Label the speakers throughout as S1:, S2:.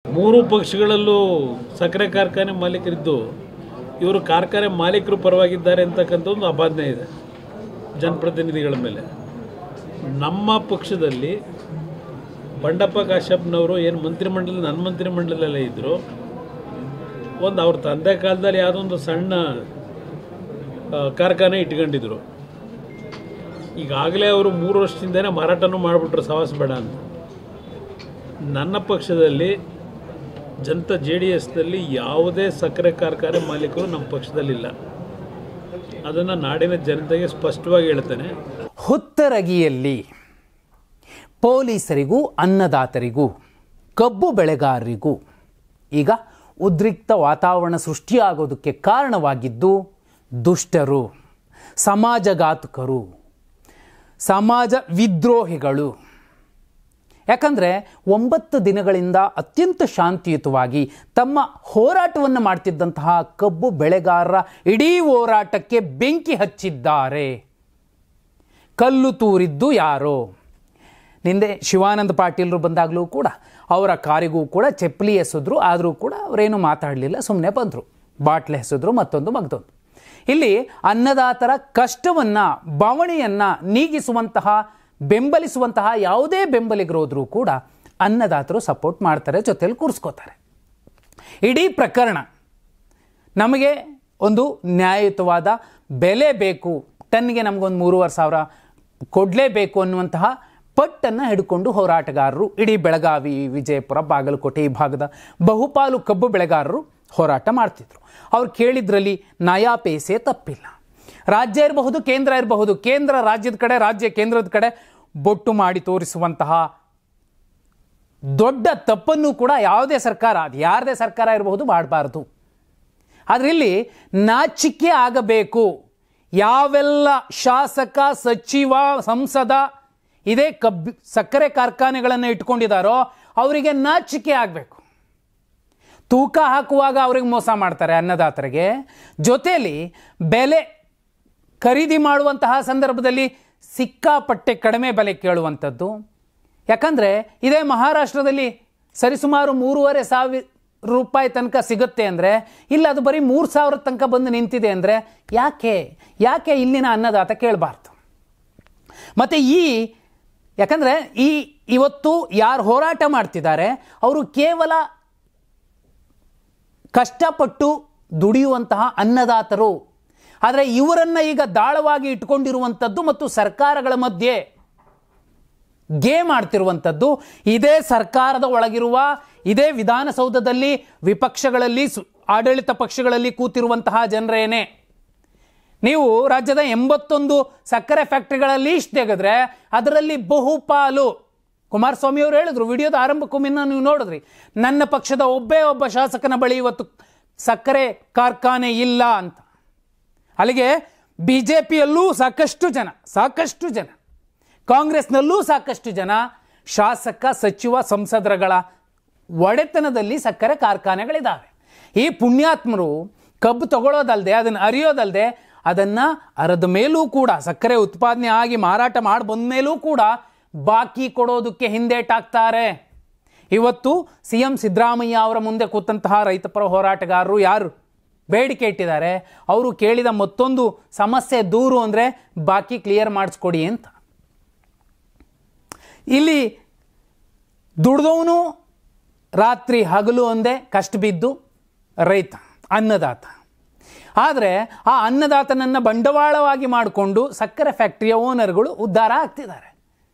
S1: ಮೂರು ಪಕ್ಷಗಳಲ್ಲೂ ಸಕ್ಕರೆ ಕಾರ್ಖಾನೆ ಮಾಲೀಕರಿದ್ದು ಇವರು ಕಾರ್ಖಾನೆ ಮಾಲೀಕರು ಪರವಾಗಿದ್ದಾರೆ ಅಂತಕ್ಕಂಥ ಒಂದು ಅಪಾದನೆ ಇದೆ ಜನಪ್ರತಿನಿಧಿಗಳ ಮೇಲೆ. ನಮ್ಮ ಪಕ್ಷದಲ್ಲಿ ಬಂಡಪ್ಪ ಕಾಶ್ಯಪ್ನವರು ಏನು ನನ್ನ ಮಂತ್ರಿಮಂಡಲದಲ್ಲೇ ಇದ್ದರು, ಒಂದು ಅವ್ರ ತಂದೆ ಕಾಲದಲ್ಲಿ ಯಾವುದೋ ಒಂದು ಸಣ್ಣ ಕಾರ್ಖಾನೆ ಇಟ್ಕೊಂಡಿದ್ರು. ಈಗಾಗಲೇ ಅವರು 3 ವರ್ಷದಿಂದನೇ ಮಾರಾಟನೂ ಮಾಡಿಬಿಟ್ರು ಸವಾಸ ಬೇಡ ಅಂತ. ನನ್ನ ಪಕ್ಷದಲ್ಲಿ ಜನತಾ JDSನಲ್ಲಿ ಯಾವುದೇ ಸಕ್ಕರೆ ಕಾರ್ಖಾನೆ ಮಾಲೀಕರು ನಮ್ಮ ಪಕ್ಷದಲ್ಲಿಲ್ಲ. ಅದನ್ನು ನಾಡಿನ ಜನತೆಗೆ ಸ್ಪಷ್ಟವಾಗಿ ಹೇಳ್ತೇನೆ.
S2: ಹುತ್ತರಗಿಯಲ್ಲಿ ಪೊಲೀಸರಿಗೂ ಅನ್ನದಾತರಿಗೂ ಕಬ್ಬು ಬೆಳೆಗಾರರಿಗೂ ಈಗ ಉದ್ರಿಕ್ತ ವಾತಾವರಣ ಸೃಷ್ಟಿಯಾಗೋದಕ್ಕೆ ಕಾರಣವಾಗಿದ್ದು ದುಷ್ಟರು, ಸಮಾಜಘಾತುಕರು, ಸಮಾಜ ವಿದ್ರೋಹಿಗಳು. ಯಾಕಂದರೆ 9 ದಿನಗಳಿಂದ ಅತ್ಯಂತ ಶಾಂತಿಯುತವಾಗಿ ತಮ್ಮ ಹೋರಾಟವನ್ನು ಮಾಡ್ತಿದ್ದಂತಹ ಕಬ್ಬು ಬೆಳೆಗಾರರ ಇಡೀ ಹೋರಾಟಕ್ಕೆ ಬೆಂಕಿ ಹಚ್ಚಿದ್ದಾರೆ. ಕಲ್ಲು ತೂರಿದ್ದು ಯಾರೋ? ನಿಂದೆ ಶಿವಾನಂದ ಪಾಟೀಲರು ಬಂದಾಗಲೂ ಕೂಡ ಅವರ ಕಾರಿಗೂ ಕೂಡ ಚಪ್ಪಲಿ ಎಸೆದ್ರು. ಆದರೂ ಕೂಡ ಅವರೇನು ಮಾತಾಡಲಿಲ್ಲ, ಸುಮ್ಮನೆ ಬಂದರು. ಬಾಟ್ಲೆ ಎಸೆದ್ರು, ಮತ್ತೊಂದು ಮಗದೊಂದು. ಇಲ್ಲಿ ಅನ್ನದಾತರ ಕಷ್ಟವನ್ನು, ಬವಣೆಯನ್ನು ನೀಗಿಸುವಂತಹ, ಬೆಂಬಲಿಸುವಂತಹ ಯಾವುದೇ ಬೆಂಬಲಿಗರೋದ್ರೂ ಕೂಡ ಅನ್ನದಾತರು ಸಪೋರ್ಟ್ ಮಾಡ್ತಾರೆ, ಜೊತೆಲಿ ಕೂರಿಸ್ಕೋತಾರೆ. ಇಡೀ ಪ್ರಕರಣ ನಮಗೆ ಒಂದು ನ್ಯಾಯಯುತವಾದ ಬೆಲೆ ಬೇಕು, ಟನ್ಗೆ ನಮಗೊಂದು 3,500 ಕೊಡಲೇಬೇಕು ಅನ್ನುವಂತಹ ಪಟ್ಟನ್ನು ಹಿಡ್ಕೊಂಡು ಹೋರಾಟಗಾರರು ಇಡೀ ಬೆಳಗಾವಿ, ವಿಜಯಪುರ, ಬಾಗಲಕೋಟೆ ಈ ಭಾಗದ ಬಹುಪಾಲು ಕಬ್ಬು ಬೆಳೆಗಾರರು ಹೋರಾಟ ಮಾಡ್ತಿದ್ರು. ಅವ್ರು ಕೇಳಿದ್ರಲ್ಲಿ ನಯಾ ಪೈಸೆ ತಪ್ಪಿಲ್ಲ. ರಾಜ್ಯ ಇರಬಹುದು, ಕೇಂದ್ರ ಇರಬಹುದು, ಕೇಂದ್ರ ರಾಜ್ಯದ ಕಡೆ, ರಾಜ್ಯ ಕೇಂದ್ರದ ಕಡೆ ಬೊಟ್ಟು ಮಾಡಿ ತೋರಿಸುವಂತಹ ದೊಡ್ಡ ತಪ್ಪನ್ನು ಕೂಡ ಯಾವುದೇ ಸರ್ಕಾರ, ಅದು ಯಾರದೇ ಸರ್ಕಾರ ಇರಬಹುದು, ಮಾಡಬಾರ್ದು. ಆದರೆ ಇಲ್ಲಿ ನಾಚಿಕೆ ಆಗಬೇಕು. ಯಾವೆಲ್ಲ ಶಾಸಕ, ಸಚಿವ, ಸಂಸದ ಇದೇ ಸಕ್ಕರೆ ಕಾರ್ಖಾನೆಗಳನ್ನು ಇಟ್ಕೊಂಡಿದ್ದಾರೋ ಅವರಿಗೆ ನಾಚಿಕೆ ಆಗಬೇಕು. ತೂಕ ಹಾಕುವಾಗ ಅವ್ರಿಗೆ ಮೋಸ ಮಾಡ್ತಾರೆ ಅನ್ನದಾತರಿಗೆ, ಜೊತೆಯಲ್ಲಿ ಬೆಲೆ ಖರೀದಿ ಮಾಡುವಂತಹ ಸಂದರ್ಭದಲ್ಲಿ ಸಿಕ್ಕಾಪಟ್ಟೆ ಕಡಿಮೆ ಬೆಲೆ ಕೇಳುವಂಥದ್ದು. ಯಾಕಂದರೆ ಇದೇ ಮಹಾರಾಷ್ಟ್ರದಲ್ಲಿ ಸರಿಸುಮಾರು 3,500 ರೂಪಾಯಿ ತನಕ ಸಿಗುತ್ತೆ ಅಂದರೆ, ಇಲ್ಲ ಅದು ಬರೀ 3,000 ತನಕ ಬಂದು ನಿಂತಿದೆ ಅಂದರೆ ಯಾಕೆ ಇಲ್ಲಿನ ಅನ್ನದಾತ ಕೇಳಬಾರ್ದು? ಮತ್ತು ಯಾಕಂದರೆ ಇವತ್ತು ಯಾರು ಹೋರಾಟ ಮಾಡ್ತಿದ್ದಾರೆ ಅವರು ಕೇವಲ ಕಷ್ಟಪಟ್ಟು ದುಡಿಯುವಂತಹ ಅನ್ನದಾತರು. ಆದರೆ ಇವರನ್ನು ಈಗ ದಾಳವಾಗಿ ಇಟ್ಕೊಂಡಿರುವಂಥದ್ದು ಮತ್ತು ಸರ್ಕಾರಗಳ ಮಧ್ಯೆ ಗೇಮ್ ಆಡ್ತಿರುವಂಥದ್ದು ಇದೇ ಸರ್ಕಾರದ ಒಳಗಿರುವ, ಇದೇ ವಿಧಾನಸೌಧದಲ್ಲಿ ವಿಪಕ್ಷಗಳಲ್ಲಿ, ಆಡಳಿತ ಪಕ್ಷಗಳಲ್ಲಿ ಕೂತಿರುವಂತಹ ಜನರೇನೆ. ನೀವು ರಾಜ್ಯದ 81 ಸಕ್ಕರೆ ಫ್ಯಾಕ್ಟ್ರಿಗಳಲ್ಲಿ ಲೀಸ್ಟ್ ತೆಗೆದ್ರೆ ಅದರಲ್ಲಿ ಬಹುಪಾಲು, ಕುಮಾರಸ್ವಾಮಿ ಅವರು ಹೇಳಿದ್ರು ವಿಡಿಯೋದ ಆರಂಭಕ್ಕೂ ಮುನ್ನ ನೀವು ನೋಡಿದ್ರಿ, ನನ್ನ ಪಕ್ಷದ ಒಬ್ಬ ಶಾಸಕನ ಬಳಿ ಇವತ್ತು ಸಕ್ಕರೆ ಕಾರ್ಖಾನೆ ಇಲ್ಲ ಅಂತ. ಅಲ್ಲಿಗೆ BJPಯಲ್ಲೂ ಸಾಕಷ್ಟು ಜನ, ಕಾಂಗ್ರೆಸ್ನಲ್ಲೂ ಸಾಕಷ್ಟು ಜನ ಶಾಸಕ, ಸಚಿವ, ಸಂಸದರುಗಳ ಒಡೆತನದಲ್ಲಿ ಸಕ್ಕರೆ ಕಾರ್ಖಾನೆಗಳಿದ್ದಾವೆ. ಈ ಪುಣ್ಯಾತ್ಮರು ಕಬ್ಬು ತಗೊಳ್ಳೋದಲ್ಲದೆ, ಅದನ್ನು ಅರಿಯೋದಲ್ಲದೆ, ಅದನ್ನು ಅರದ ಮೇಲೂ ಕೂಡ, ಸಕ್ಕರೆ ಉತ್ಪಾದನೆ ಆಗಿ ಮಾರಾಟ ಮಾಡಿ ಬಂದ ಮೇಲೂ ಕೂಡ ಬಾಕಿ ಕೊಡೋದಕ್ಕೆ ಹಿಂದೇಟಾಕ್ತಾರೆ. ಇವತ್ತು CM ಸಿದ್ದರಾಮಯ್ಯ ಅವರ ಮುಂದೆ ಕೂತಂತಹ ರೈತಪರ ಹೋರಾಟಗಾರರು ಯಾರು ಬೇಡಿಕೆ ಇಟ್ಟಿದ್ದಾರೆ, ಅವರು ಕೇಳಿದ ಮತ್ತೊಂದು ಸಮಸ್ಯೆ ದೂರು ಅಂದರೆ ಬಾಕಿ ಕ್ಲಿಯರ್ ಮಾಡಿಸ್ಕೊಡಿ ಅಂತ. ಇಲ್ಲಿ ದುಡ್ದವನು ರಾತ್ರಿ ಹಗಲು ಒಂದೇ ಕಷ್ಟ ಬಿದ್ದು ರೈತ, ಅನ್ನದಾತ. ಆದರೆ ಆ ಅನ್ನದಾತನನ್ನು ಬಂಡವಾಳವಾಗಿ ಮಾಡಿಕೊಂಡು ಸಕ್ಕರೆ ಫ್ಯಾಕ್ಟರಿಯ ಓನರ್ಗಳು ಉದ್ಧಾರ ಆಗ್ತಿದ್ದಾರೆ.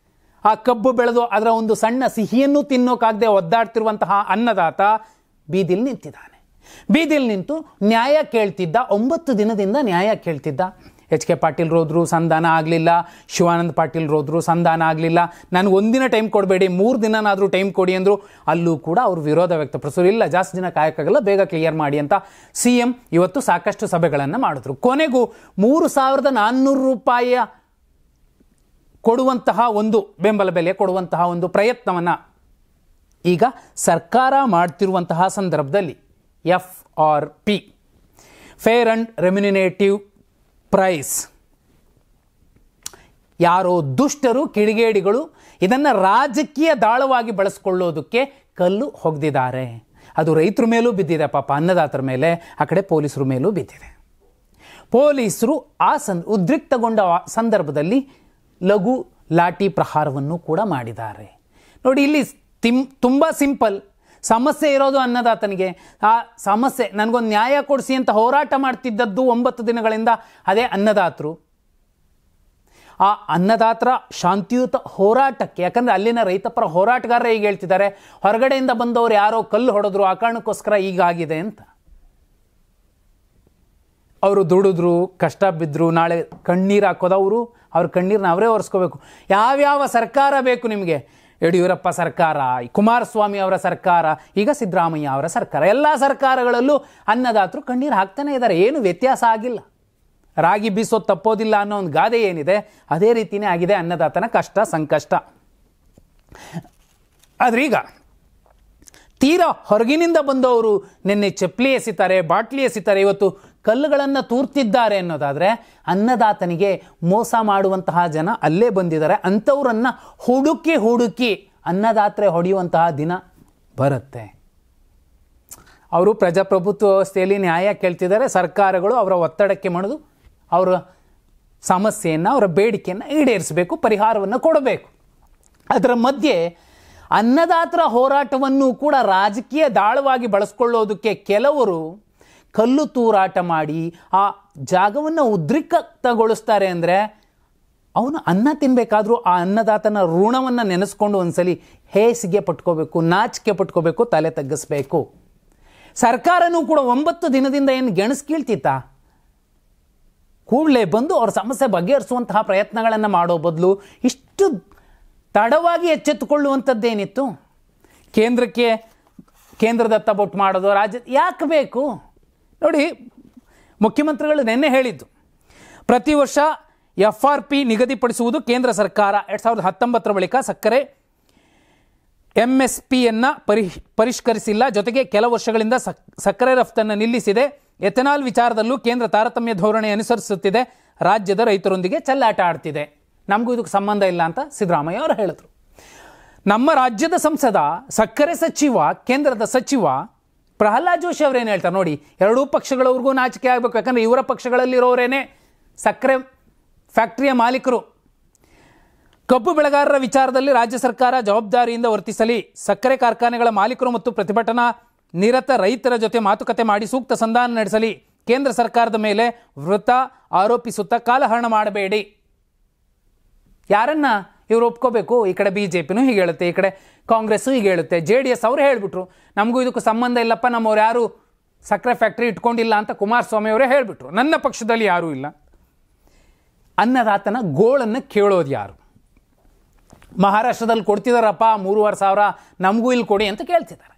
S2: ಆ ಕಬ್ಬು ಬೆಳೆದು ಅದರ ಒಂದು ಸಣ್ಣ ಸಿಹಿಯನ್ನು ತಿನ್ನೋಕ್ಕಾಗದೆ ಒದ್ದಾಡ್ತಿರುವಂತಹ ಅನ್ನದಾತ ಬೀದಿಲಿ ನಿಂತಿದ್ದಾನೆ. ಬೀದಿಲಿ ನಿಂತು ನ್ಯಾಯ ಕೇಳ್ತಿದ್ದ, 9 ದಿನದಿಂದ ನ್ಯಾಯ ಕೇಳ್ತಿದ್ದ. HK ಪಾಟೀಲ್ರು ಹೋದ್ರು, ಸಂಧಾನ ಆಗಲಿಲ್ಲ. ಶಿವಾನಂದ ಪಾಟೀಲ್ರು ಹೋದ್ರು, ಸಂಧಾನ ಆಗಲಿಲ್ಲ. ನನಗೆ 1 ದಿನ ಟೈಮ್ ಕೊಡಬೇಡಿ, 3 ದಿನನಾದರೂ ಟೈಮ್ ಕೊಡಿ ಅಂದರು. ಅಲ್ಲೂ ಕೂಡ ಅವರು ವಿರೋಧ ವ್ಯಕ್ತಪಡಿಸೋರು. ಇಲ್ಲ, ಜಾಸ್ತಿ ದಿನ ಕಾಯೋಕ್ಕಾಗಲ್ಲ, ಬೇಗ ಕ್ಲಿಯರ್ ಮಾಡಿ ಅಂತ CM ಇವತ್ತು ಸಾಕಷ್ಟು ಸಭೆಗಳನ್ನು ಮಾಡಿದ್ರು. ಕೊನೆಗೂ 3,400 ರೂಪಾಯಿಯ ಕೊಡುವಂತಹ ಒಂದು ಬೆಂಬಲ ಬೆಲೆ ಕೊಡುವಂತಹ ಒಂದು ಪ್ರಯತ್ನವನ್ನು ಈಗ ಸರ್ಕಾರ ಮಾಡ್ತಿರುವಂತಹ ಸಂದರ್ಭದಲ್ಲಿ FRP, fair and remunerative price, ಯಾರೋ ದುಷ್ಟರು, ಕಿಡಿಗೇಡಿಗಳು ಇದನ್ನು ರಾಜಕೀಯ ದಾಳವಾಗಿ ಬಳಸಿಕೊಳ್ಳೋದಕ್ಕೆ ಕಲ್ಲು ಹೊಗೆದಿದ್ದಾರೆ. ಅದು ರೈತರ ಮೇಲೂ ಬಿದ್ದಿದೆ ಪಾಪ, ಅನ್ನದಾತರ ಮೇಲೆ, ಆ ಕಡೆ ಪೊಲೀಸರ ಮೇಲೂ ಬಿದ್ದಿದೆ. ಪೊಲೀಸರು ಆ ಉದ್ರಿಕ್ತಗೊಂಡ ಸಂದರ್ಭದಲ್ಲಿ ಲಘು ಲಾಠಿ ಪ್ರಹಾರವನ್ನು ಕೂಡ ಮಾಡಿದ್ದಾರೆ. ನೋಡಿ, ಇಲ್ಲಿ ತುಂಬ ಸಿಂಪಲ್. ಸಮಸ್ಯೆ ಇರೋದು ಅನ್ನದಾತನಿಗೆ. ಆ ಸಮಸ್ಯೆ ನನಗೊಂದು ನ್ಯಾಯ ಕೊಡಿಸಿ ಅಂತ ಹೋರಾಟ ಮಾಡ್ತಿದ್ದದ್ದು 9 ದಿನಗಳಿಂದ ಅದೇ ಅನ್ನದಾತರು. ಆ ಅನ್ನದಾತರ ಶಾಂತಿಯುತ ಹೋರಾಟಕ್ಕೆ, ಯಾಕಂದರೆ ಅಲ್ಲಿನ ರೈತಪರ ಹೋರಾಟಗಾರರೇ ಈಗ ಹೇಳ್ತಿದ್ದಾರೆ, ಹೊರಗಡೆಯಿಂದ ಬಂದವರು ಯಾರೋ ಕಲ್ಲು ಹೊಡೆದ್ರು, ಆ ಕಾರಣಕ್ಕೋಸ್ಕರ ಈಗಾಗಿದೆ ಅಂತ. ಅವರು ದುಡಿದ್ರು, ಕಷ್ಟ ಬಿದ್ದರು, ನಾಳೆ ಕಣ್ಣೀರು ಹಾಕೋದವರು, ಅವ್ರ ಕಣ್ಣೀರನ್ನ ಅವರೇ ಒರೆಸ್ಕೋಬೇಕು. ಯಾವ್ಯಾವ ಸರ್ಕಾರ ಬೇಕು ನಿಮಗೆ? ಯಡಿಯೂರಪ್ಪ ಸರ್ಕಾರ, ಕುಮಾರಸ್ವಾಮಿ ಅವರ ಸರ್ಕಾರ, ಈಗ ಸಿದ್ದರಾಮಯ್ಯ ಅವರ ಸರ್ಕಾರ, ಎಲ್ಲ ಸರ್ಕಾರಗಳಲ್ಲೂ ಅನ್ನದಾತರು ಕಣ್ಣೀರು ಹಾಕ್ತಾನೆ ಇದ್ದಾರೆ. ಏನು ವ್ಯತ್ಯಾಸ ಆಗಿಲ್ಲ. ರಾಗಿ ಬೀಸೋದು ತಪ್ಪೋದಿಲ್ಲ ಅನ್ನೋ ಒಂದು ಗಾದೆ ಏನಿದೆ, ಅದೇ ರೀತಿಯೇ ಆಗಿದೆ ಅನ್ನದಾತನ ಕಷ್ಟ ಸಂಕಷ್ಟ. ಆದ್ರೆ ಈಗ ತೀರಾ ಹೊರಗಿನಿಂದ ಬಂದವರು ನಿನ್ನೆ ಚಪ್ಪಲಿ ಎಸಿತಾರೆ, ಬಾಟ್ಲಿ ಎಸಿತಾರೆ, ಇವತ್ತು ಕಲ್ಲುಗಳನ್ನು ತೂರ್ತಿದ್ದಾರೆ ಅನ್ನೋದಾದರೆ ಅನ್ನದಾತನಿಗೆ ಮೋಸ ಮಾಡುವಂತಹ ಜನ ಅಲ್ಲೇ ಬಂದಿದ್ದಾರೆ. ಅಂಥವ್ರನ್ನ ಹುಡುಕಿ ಅನ್ನದಾತ್ರೆ ಹೊಡೆಯುವಂತಹ ದಿನ ಬರುತ್ತೆ. ಅವರು ಪ್ರಜಾಪ್ರಭುತ್ವ ವ್ಯವಸ್ಥೆಯಲ್ಲಿ ನ್ಯಾಯ ಕೇಳ್ತಿದ್ದಾರೆ. ಸರ್ಕಾರಗಳು ಅವರ ಒತ್ತಡಕ್ಕೆ ಮಣಿದು ಅವರ ಸಮಸ್ಯೆಯನ್ನು, ಅವರ ಬೇಡಿಕೆಯನ್ನು ಈಡೇರಿಸಬೇಕು, ಪರಿಹಾರವನ್ನು ಕೊಡಬೇಕು. ಅದರ ಮಧ್ಯೆ ಅನ್ನದಾತರ ಹೋರಾಟವನ್ನು ಕೂಡ ರಾಜಕೀಯ ದಾಳವಾಗಿ ಬಳಸ್ಕೊಳ್ಳೋದಕ್ಕೆ ಕೆಲವರು ಕಲ್ಲು ತೂರಾಟ ಮಾಡಿ ಆ ಜಾಗವನ್ನು ಉದ್ರಿಕ್ತಗೊಳಿಸ್ತಾರೆ. ಅಂದರೆ ಅವನು ಅನ್ನ ತಿನ್ನಬೇಕಾದ್ರೂ ಆ ಅನ್ನದಾತನ ಋಣವನ್ನು ನೆನೆಸ್ಕೊಂಡು ಒಂದ್ಸಲಿ ಹೇಸಿಗೆ ಪಟ್ಕೋಬೇಕು, ನಾಚಿಕೆ ಪಟ್ಕೋಬೇಕು, ತಲೆ ತಗ್ಗಿಸ್ಬೇಕು. ಸರ್ಕಾರನೂ ಕೂಡ 9 ದಿನದಿಂದ ಏನು ಗೆಣಸ್ಕೀಳ್ತಿತ್ತ? ಕೂಡಲೇ ಬಂದು ಅವ್ರ ಸಮಸ್ಯೆ ಬಗೆಹರಿಸುವಂತಹ ಪ್ರಯತ್ನಗಳನ್ನು ಮಾಡೋ ಬದಲು ಇಷ್ಟು ತಡವಾಗಿ ಎಚ್ಚೆತ್ತುಕೊಳ್ಳುವಂಥದ್ದೇನಿತ್ತು? ಕೇಂದ್ರದತ್ತ ಬೊಟ್ಟು ಮಾಡೋದು, ರಾಜ್ಯ ಯಾಕೆ ಬೇಕು? ನೋಡಿ, ಮುಖ್ಯಮಂತ್ರಿಗಳು ನಿನ್ನೆ ಹೇಳಿದ್ದು, ಪ್ರತಿ ವರ್ಷ FRP ನಿಗದಿಪಡಿಸುವುದು ಕೇಂದ್ರ ಸರ್ಕಾರ. 2019 ಬಳಿಕ ಸಕ್ಕರೆ MSPಯನ್ನು ಪರಿಷ್ಕರಿಸಿಲ್ಲ. ಜೊತೆಗೆ ಕೆಲ ವರ್ಷಗಳಿಂದ ಸಕ್ಕರೆ ರಫ್ತನ್ನು ನಿಲ್ಲಿಸಿದೆ. ಎಥೆನಾಲ್ ವಿಚಾರದಲ್ಲೂ ಕೇಂದ್ರ ತಾರತಮ್ಯ ಧೋರಣೆ ಅನುಸರಿಸುತ್ತಿದೆ. ರಾಜ್ಯದ ರೈತರೊಂದಿಗೆ ಚೆಲ್ಲಾಟ ಆಡ್ತಿದೆ. ನಮಗೂ ಇದಕ್ಕೆ ಸಂಬಂಧ ಇಲ್ಲ ಅಂತ ಸಿದ್ದರಾಮಯ್ಯ ಅವರು ಹೇಳಿದ್ರು. ನಮ್ಮ ರಾಜ್ಯದ ಸಂಸದ, ಸಕ್ಕರೆ ಸಚಿವ, ಕೇಂದ್ರದ ಸಚಿವ ಪ್ರಹ್ಲಾದ್ ಜೋಶಿ ಅವರೇನು ಹೇಳ್ತಾರೆ ನೋಡಿ, ಎರಡೂ ಪಕ್ಷಗಳವ್ರಿಗೂ ನಾಚಿಕೆ ಆಗಬೇಕು. ಯಾಕಂದರೆ ಇವರ ಪಕ್ಷಗಳಲ್ಲಿರೋರೇನೆ ಸಕ್ಕರೆ ಫ್ಯಾಕ್ಟರಿಯ ಮಾಲೀಕರು. ಕಬ್ಬು ಬೆಳೆಗಾರರ ವಿಚಾರದಲ್ಲಿ ರಾಜ್ಯ ಸರ್ಕಾರ ಜವಾಬ್ದಾರಿಯಿಂದ ವರ್ತಿಸಲಿ. ಸಕ್ಕರೆ ಕಾರ್ಖಾನೆಗಳ ಮಾಲೀಕರು ಮತ್ತು ಪ್ರತಿಭಟನಾ ನಿರತ ರೈತರ ಜೊತೆ ಮಾತುಕತೆ ಮಾಡಿ ಸೂಕ್ತ ಸಂಧಾನ ನಡೆಸಲಿ. ಕೇಂದ್ರ ಸರ್ಕಾರದ ಮೇಲೆ ವೃತ ಆರೋಪಿಸುತ್ತಾ ಕಾಲಹರಣ ಮಾಡಬೇಡಿ. ಯಾರನ್ನ ಇವರು ಒಪ್ಕೋಬೇಕು? ಈ ಕಡೆ BJPನೂ ಹೀಗೆ ಹೇಳುತ್ತೆ, ಈ ಕಡೆ ಕಾಂಗ್ರೆಸ್ಸು ಹೀಗೆ ಹೇಳುತ್ತೆ, JDS ಅವರು ಹೇಳಿಬಿಟ್ರು ನಮಗೂ ಇದಕ್ಕೂ ಸಂಬಂಧ ಇಲ್ಲಪ್ಪ, ನಮ್ಮವ್ರು ಯಾರು ಸಕ್ಕರೆ ಫ್ಯಾಕ್ಟ್ರಿ ಇಟ್ಕೊಂಡಿಲ್ಲ ಅಂತ ಕುಮಾರಸ್ವಾಮಿ ಅವರೇ ಹೇಳಿಬಿಟ್ರು. ನನ್ನ ಪಕ್ಷದಲ್ಲಿ ಯಾರೂ ಇಲ್ಲ. ಅನ್ನದಾತನ ಗೋಳನ್ನು ಕೇಳೋದು ಯಾರು? ಮಹಾರಾಷ್ಟ್ರದಲ್ಲಿ ಕೊಡ್ತಿದಾರಪ್ಪ 3,500, ನಮಗೂ ಇಲ್ಲಿ ಕೊಡಿ ಅಂತ ಕೇಳ್ತಿದ್ದಾರೆ.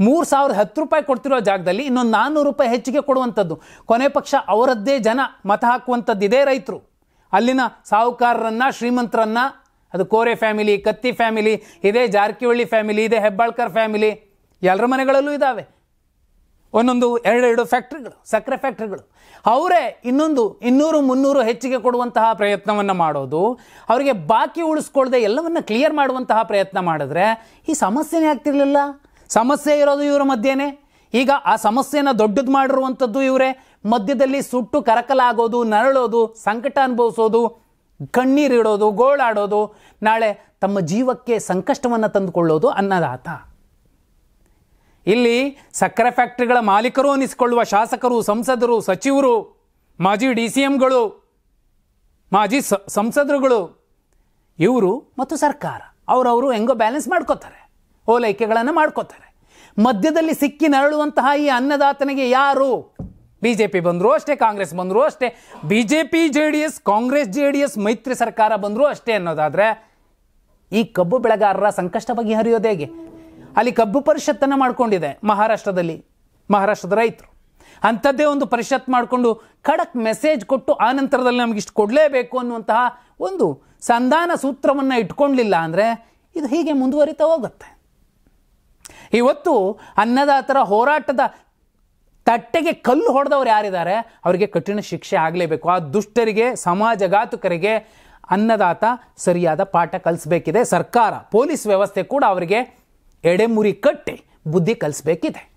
S2: 3,010 ರೂಪಾಯಿ ಕೊಡ್ತಿರೋ ಜಾಗದಲ್ಲಿ ಇನ್ನೊಂದು 400 ರೂಪಾಯಿ ಹೆಚ್ಚಿಗೆ ಕೊಡುವಂಥದ್ದು. ಕೊನೆ ಪಕ್ಷ ಅವರದ್ದೇ ಜನ ಮತ ಹಾಕುವಂಥದ್ದು ಇದೇ ರೈತರು. ಅಲ್ಲಿನ ಸಾಹುಕಾರರನ್ನ, ಶ್ರೀಮಂತರನ್ನ, ಅದು ಕೋರೆ ಫ್ಯಾಮಿಲಿ, ಕತ್ತಿ ಫ್ಯಾಮಿಲಿ, ಇದೇ ಜಾರಕಿಹೊಳಿ ಫ್ಯಾಮಿಲಿ, ಇದೇ ಹೆಬ್ಬಾಳ್ಕರ್ ಫ್ಯಾಮಿಲಿ, ಎಲ್ಲರ ಮನೆಗಳಲ್ಲೂ ಇದ್ದಾವೆ ಒಂದೊಂದು 2 ಫ್ಯಾಕ್ಟ್ರಿಗಳು, ಸಕ್ಕರೆ ಫ್ಯಾಕ್ಟ್ರಿಗಳು. ಅವರೇ ಇನ್ನೊಂದು 200-300 ಹೆಚ್ಚಿಗೆ ಕೊಡುವಂತಹ ಪ್ರಯತ್ನವನ್ನು ಮಾಡೋದು, ಅವರಿಗೆ ಬಾಕಿ ಉಳಿಸ್ಕೊಳ್ಳದೆ ಎಲ್ಲವನ್ನ ಕ್ಲಿಯರ್ ಮಾಡುವಂತಹ ಪ್ರಯತ್ನ ಮಾಡಿದ್ರೆ ಈ ಸಮಸ್ಯೆನೇ ಆಗ್ತಿರ್ಲಿಲ್ಲ. ಸಮಸ್ಯೆ ಇರೋದು ಇವರ ಮಧ್ಯೆನೇ. ಈಗ ಆ ಸಮಸ್ಯೆನ ದೊಡ್ಡದು ಮಾಡಿರುವಂಥದ್ದು ಇವರೇ. ಮಧ್ಯದಲ್ಲಿ ಸುಟ್ಟು ಕರಕಲಾಗೋದು, ನರಳೋದು, ಸಂಕಟ ಅನುಭವಿಸೋದು, ಕಣ್ಣೀರಿಡೋದು, ಗೋಳಾಡೋದು, ನಾಳೆ ತಮ್ಮ ಜೀವಕ್ಕೆ ಸಂಕಷ್ಟವನ್ನು ತಂದುಕೊಳ್ಳೋದು ಅನ್ನದಾತ. ಇಲ್ಲಿ ಸಕ್ಕರೆ ಫ್ಯಾಕ್ಟರಿಗಳ ಮಾಲೀಕರು ಅನಿಸಿಕೊಳ್ಳುವ ಶಾಸಕರು, ಸಂಸದರು, ಸಚಿವರು, ಮಾಜಿ DCMಗಳು, ಮಾಜಿ ಸಂಸದರುಗಳು, ಇವರು ಮತ್ತು ಸರ್ಕಾರ ಅವರವರು ಹೆಂಗೋ ಬ್ಯಾಲೆನ್ಸ್ ಮಾಡ್ಕೋತಾರೆ, ಓಲೈಕೆಗಳನ್ನು ಮಾಡ್ಕೋತಾರೆ. ಮಧ್ಯದಲ್ಲಿ ಸಿಕ್ಕಿ ನರಳುವಂತಹ ಈ ಅನ್ನದಾತನಿಗೆ ಯಾರು? BJP ಬಂದರೂ ಅಷ್ಟೇ, ಕಾಂಗ್ರೆಸ್ ಬಂದರೂ ಅಷ್ಟೇ, BJP JDS, ಕಾಂಗ್ರೆಸ್ JDS ಮೈತ್ರಿ ಸರ್ಕಾರ ಬಂದರೂ ಅಷ್ಟೇ ಅನ್ನೋದಾದರೆ ಈ ಕಬ್ಬು ಬೆಳೆಗಾರರ ಸಂಕಷ್ಟ ಬಗೆಹರಿಯೋದು ಹೇಗೆ? ಅಲ್ಲಿ ಕಬ್ಬು ಪರಿಷತ್ತನ್ನು ಮಾಡಿಕೊಂಡಿದೆ ಮಹಾರಾಷ್ಟ್ರದ ರೈತರು. ಅಂಥದ್ದೇ ಒಂದು ಪರಿಷತ್ ಮಾಡಿಕೊಂಡು ಖಡಕ್ ಮೆಸೇಜ್ ಕೊಟ್ಟು ಆ ನಂತರದಲ್ಲಿ ನಮಗಿಷ್ಟು ಕೊಡಲೇಬೇಕು ಅನ್ನುವಂತಹ ಒಂದು ಸಂಧಾನ ಸೂತ್ರವನ್ನು ಇಟ್ಕೊಳ್ಳಿಲ್ಲ ಅಂದರೆ ಇದು ಹೀಗೆ ಮುಂದುವರಿತಾ ಹೋಗುತ್ತೆ. ಇವತ್ತು ಅನ್ನದಾತರ ಹೋರಾಟದ ತಟ್ಟೆಗೆ ಕಲ್ಲು ಹೊಡೆದವ್ರು ಯಾರಿದ್ದಾರೆ ಅವರಿಗೆ ಕಠಿಣ ಶಿಕ್ಷೆ ಆಗಲೇಬೇಕು. ಆ ದುಷ್ಟರಿಗೆ, ಸಮಾಜಘಾತುಕರಿಗೆ ಅನ್ನದಾತ ಸರಿಯಾದ ಪಾಠ ಕಲಿಸಬೇಕಿದೆ. ಸರ್ಕಾರ, ಪೊಲೀಸ್ ವ್ಯವಸ್ಥೆ ಕೂಡ ಅವರಿಗೆ ಎಡೆಮುರಿ ಕಟ್ಟಿ ಬುದ್ಧಿ ಕಲಿಸ್ಬೇಕಿದೆ.